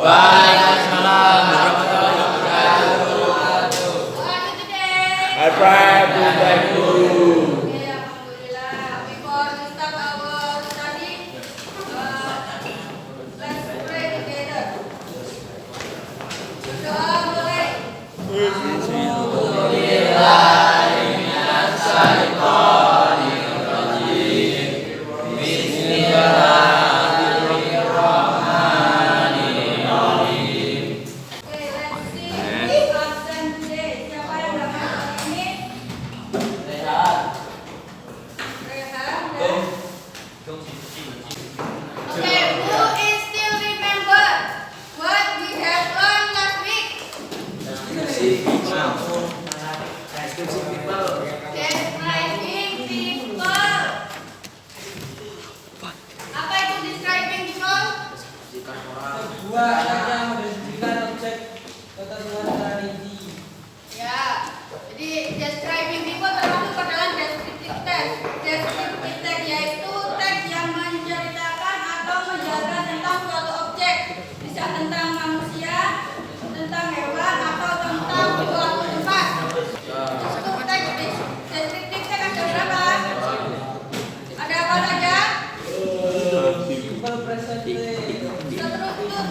Waalaikumsalam warahmatullahi wabarakatuh. I try to thank you. Okay, Alhamdulillah. Before we start our study, let's pray together. Doa mulai. Okay, let's see who absent today. Siapa yang nggak masuk hari ini? Rehan. Okay, who is still remember what we have learned last week? Describing people. Apa itu describing people? Ya, jadi describing people termasuk ke dalam descriptive text. Descriptive text yaitu teks yang menceritakan atau menjelaskan tentang suatu objek, bisa tentang manusia, tentang hewan, atau tentang suatu tempat. Untuk teks descriptive text ada berapa? Ada apa saja? Struktur.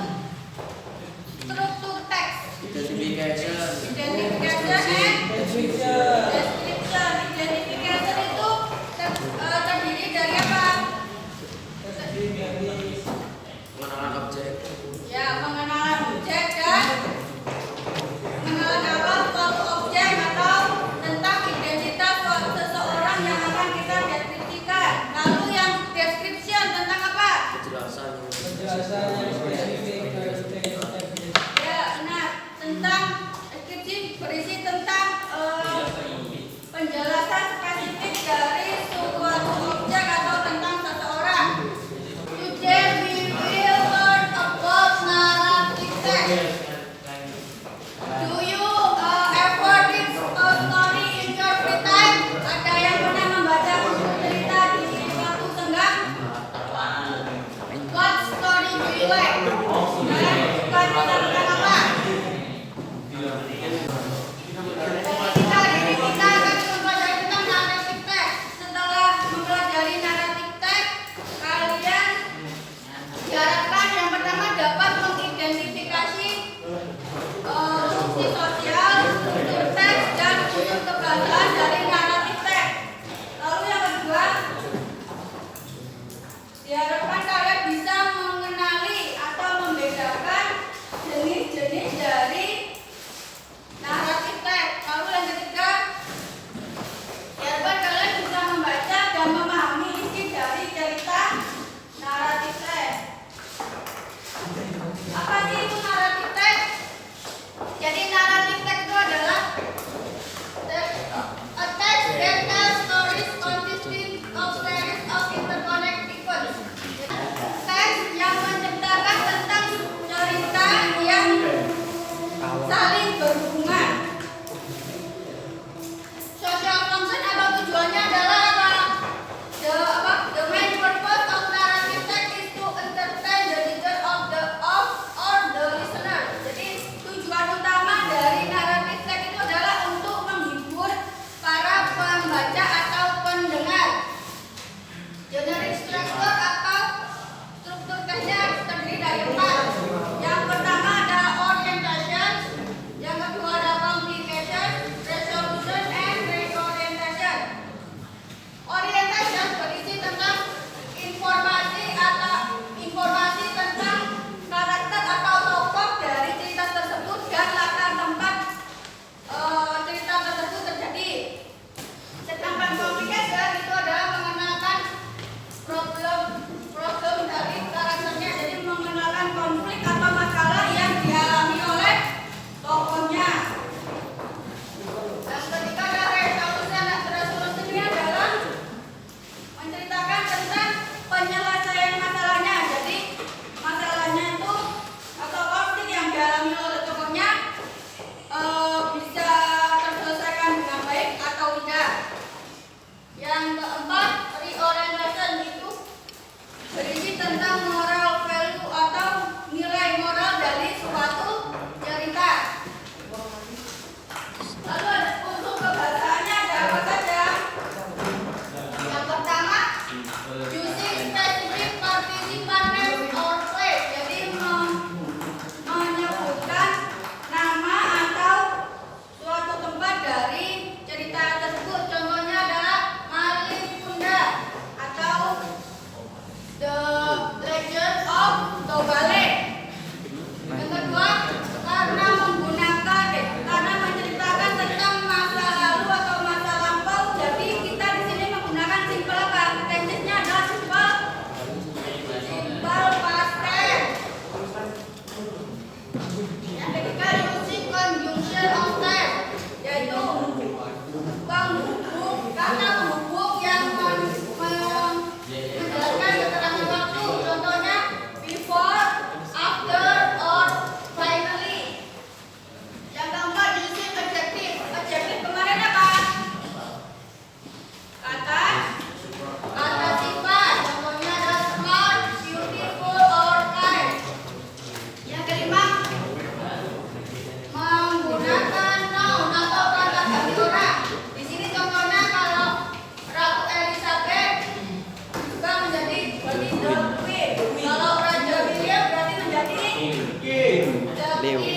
Leo. Oke.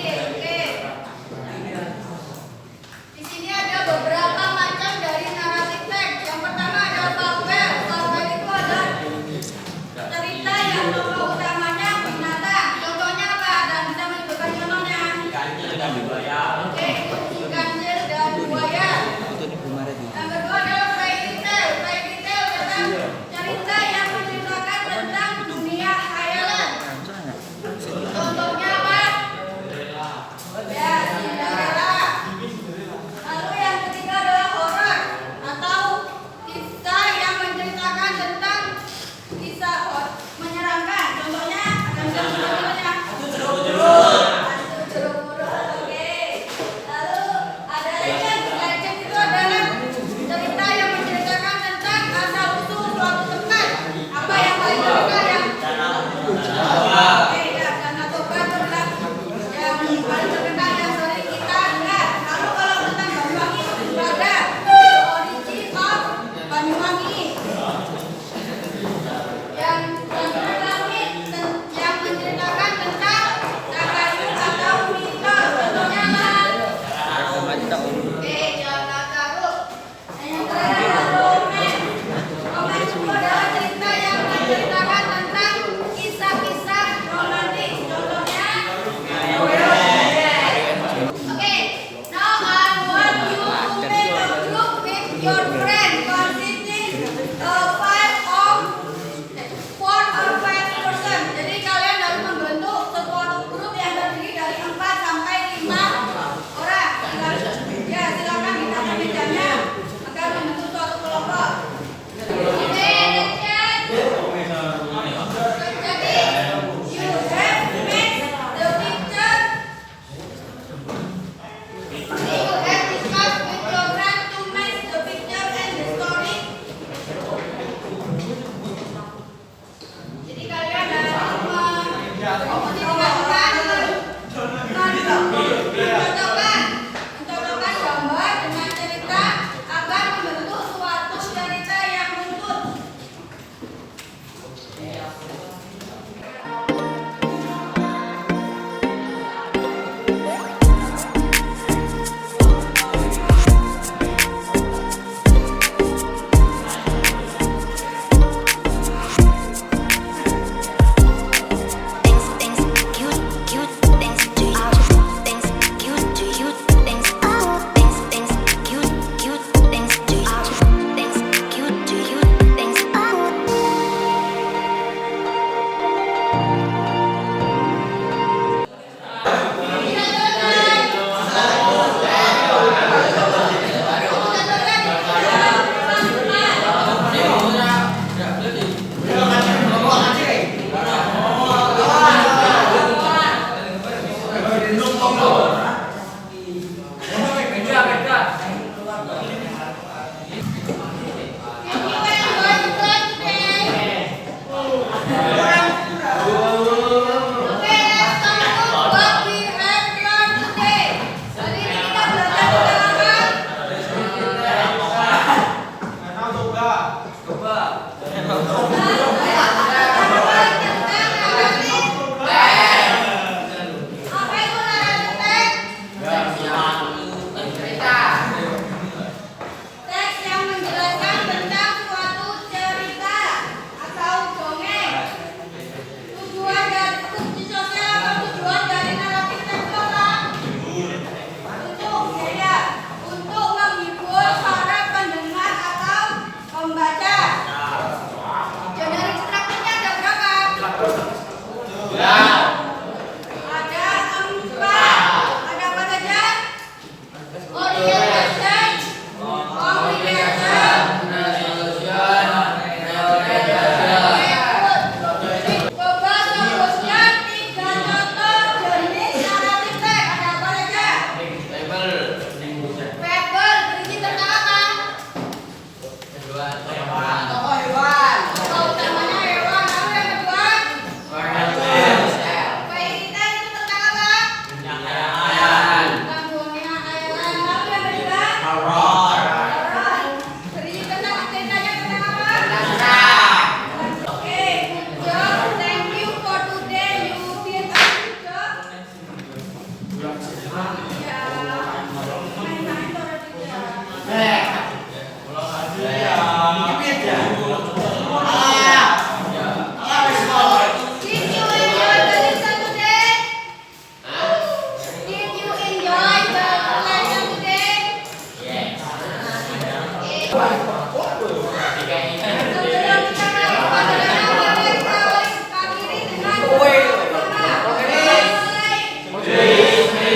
Di sini ada beberapa macam dari naratif teks. Yang pertama ada fabel. Fabel itu ada cerita yang tokoh utamanya binatang. Contohnya apa? Dan bisa menyebutkan contohnya. Oke, ganjil dan buaya. Yang kedua adalah fairy tale. Fairy tale adalah cerita yang menceritakan tentang dunia khayalan. Contohnya apa? Ya, Cinderella. Lalu yang ketiga adalah horor atau kisah yang menceritakan tentang kisah menyeramkan. Contohnya, akan bisa contohnya. Hantu Jeruk-Purut. Oke. Lalu ada legend. Legend itu adalah cerita yang menceritakan tentang asal usul suatu tempat. Apa yang paling terkenal ya? Oke, ya, Danau Toba itu adalah yang paling terkenal yang sering kita dengar. Lalu kalau tentang Banyuwangi itu ada Origin of Banyuwangi. Yang langit yang menceritakan tentang Rahayu atau mitos. Contohnya apa? Oke, Jakarta Taruh. Yang terakhir adalah Roman. Roman itu adalah cerita yang menceritakan tentang kisah-kisah romantis. Contohnya, oke, now I want you to make a group with your friend consisting of four or five person. Jadi kalian harus membentuk suatu grup yang terdiri dari 4 sampai 5 orang. Ya, silakan ditata mejanya agar membentuk suatu kelompok. Oke, next. Jadi, you have made the picture. You have discussed with your friend to match the picture and the story. Jadi kalian harus mencocokkan gambar dengan cerita agar membentuk suatu cerita yang runtut. Teks yang menjelaskan tentang suatu cerita atau dongeng. Tujuan dari naratif teks apa? Untuk menghibur para pendengar atau pembaca.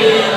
Amin.